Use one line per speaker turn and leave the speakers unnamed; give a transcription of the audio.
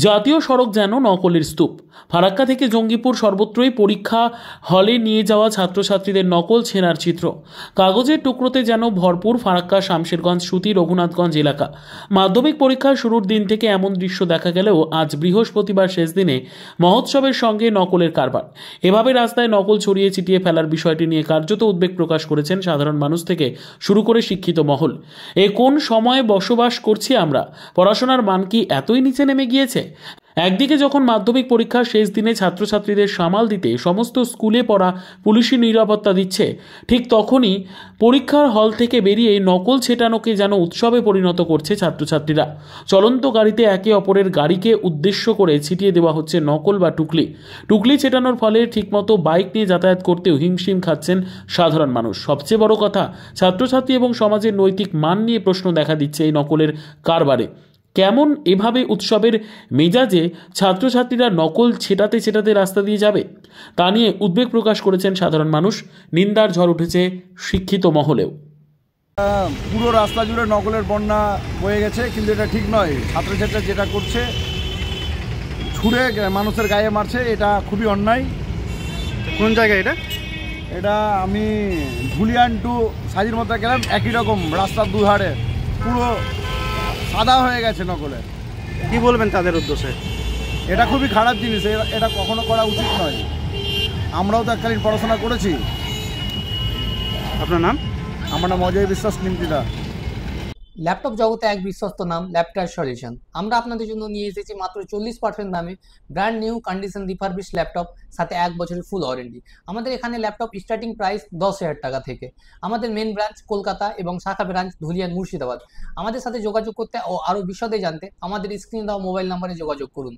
জাতীয় সড়ক যেন নকলের স্তূপ। ফারাক্কা থেকে জঙ্গিপুর সর্বত্রই পরীক্ষা হলে নিয়ে যাওয়া ছাত্রছাত্রীদের নকল ছেঁড়ার চিত্র। কাগজের টুকরোতে যেন ভরপুর ফারাক্কা, শামশেরগঞ্জ, সুতি, রঘুনাথগঞ্জ এলাকা। মাধ্যমিক পরীক্ষা শুরুর দিন থেকে এমন দৃশ্য দেখা গেলেও আজ বৃহস্পতিবার শেষ দিনে মহোৎসবের সঙ্গে নকলের কারবার। এভাবে রাস্তায় নকল ছড়িয়ে ছিটিয়ে ফেলার বিষয়টি নিয়ে কার্যত উদ্বেগ প্রকাশ করেছেন সাধারণ মানুষ থেকে শুরু করে শিক্ষিত মহল। কোন সময়ে বসবাস করছি আমরা? পড়াশোনার মান কি এতই নিচে নেমে গিয়েছে? একদিকে যখন মাধ্যমিক পরীক্ষার শেষ দিনে ছাত্রছাত্রীদের সামাল দিতে সমস্ত স্কুলে পড়া পুলিশি নিরাপত্তা দিচ্ছে, ঠিক তখনই পরীক্ষার হল থেকে বেরিয়ে নকল ছেটানোকে যেন উৎসবে পরিণত করছে ছাত্রছাত্রীরা। চলন্ত গাড়িতে একে অপরের গাড়িকে উদ্দেশ্য করে ছিটিয়ে দেওয়া হচ্ছে নকল বা টুকলি ছেটানোর ফলে ঠিকমতো বাইক নিয়ে যাতায়াত করতেও হিমশিম খাচ্ছেন সাধারণ মানুষ। সবচেয়ে বড় কথা, ছাত্রছাত্রী এবং সমাজের নৈতিক মান নিয়ে প্রশ্ন দেখা দিচ্ছে এই নকলের কারবারে। কেমন এভাবে উৎসবের মেজাজে ছাত্রছাত্রীরা নকল ছেটাতে ছেটাতে রাস্তা দিয়ে যাবে, তা নিয়ে উদ্বেগ প্রকাশ করেছেন সাধারণ মানুষ। নিন্দার ঝড় উঠেছে শিক্ষিত মহলেও।
পুরো রাস্তা জুড়ে নকলের বন্যা বয়ে গেছে, কিন্তু এটা ঠিক নয়। ছাত্রছাত্রীরা যেটা করছে, ছুঁড়ে মানুষের গায়ে মারছে, এটা খুবই অন্যায়।
কোন জায়গায় এটা?
এটা আমি ধুলিয়ান টু সাজির মতো গেলাম, একই রকম রাস্তার দুধারে পুরো সাদা হয়ে গেছে নকলে।
কি বলবেন তাদের উদ্দেশ্যে?
এটা খুবই খারাপ জিনিস, এটা কখনো করা উচিত নয়। আমরাও তো এককালীন পড়াশোনা করেছি।
আপনার নাম?
আমার নাম অজয় বিশ্বাস, নিমতিদা।
ল্যাপটপ জগতে এক বিশ্বস্ত নাম ল্যাপটপ সলিউশন। আমরা আপনাদের জন্য নিয়ে এসেছি মাত্র 40% দামে brand new condition refurbish laptop, সাথে 1 বছরের ফুল ওয়ারেন্টি। আমাদের এখানে ল্যাপটপ স্টার্টিং প্রাইস 10,000 টাকা থেকে। আমাদের মেন ব্রাঞ্চ কলকাতা এবং শাখা ব্রাঞ্চ ধুলিয়ান, মুর্শিদাবাদ। আমাদের সাথে যোগাযোগ করতে ও আরও বিশদে জানতে আমাদের স্ক্রিনে দেওয়া মোবাইল নাম্বারে যোগাযোগ করুন।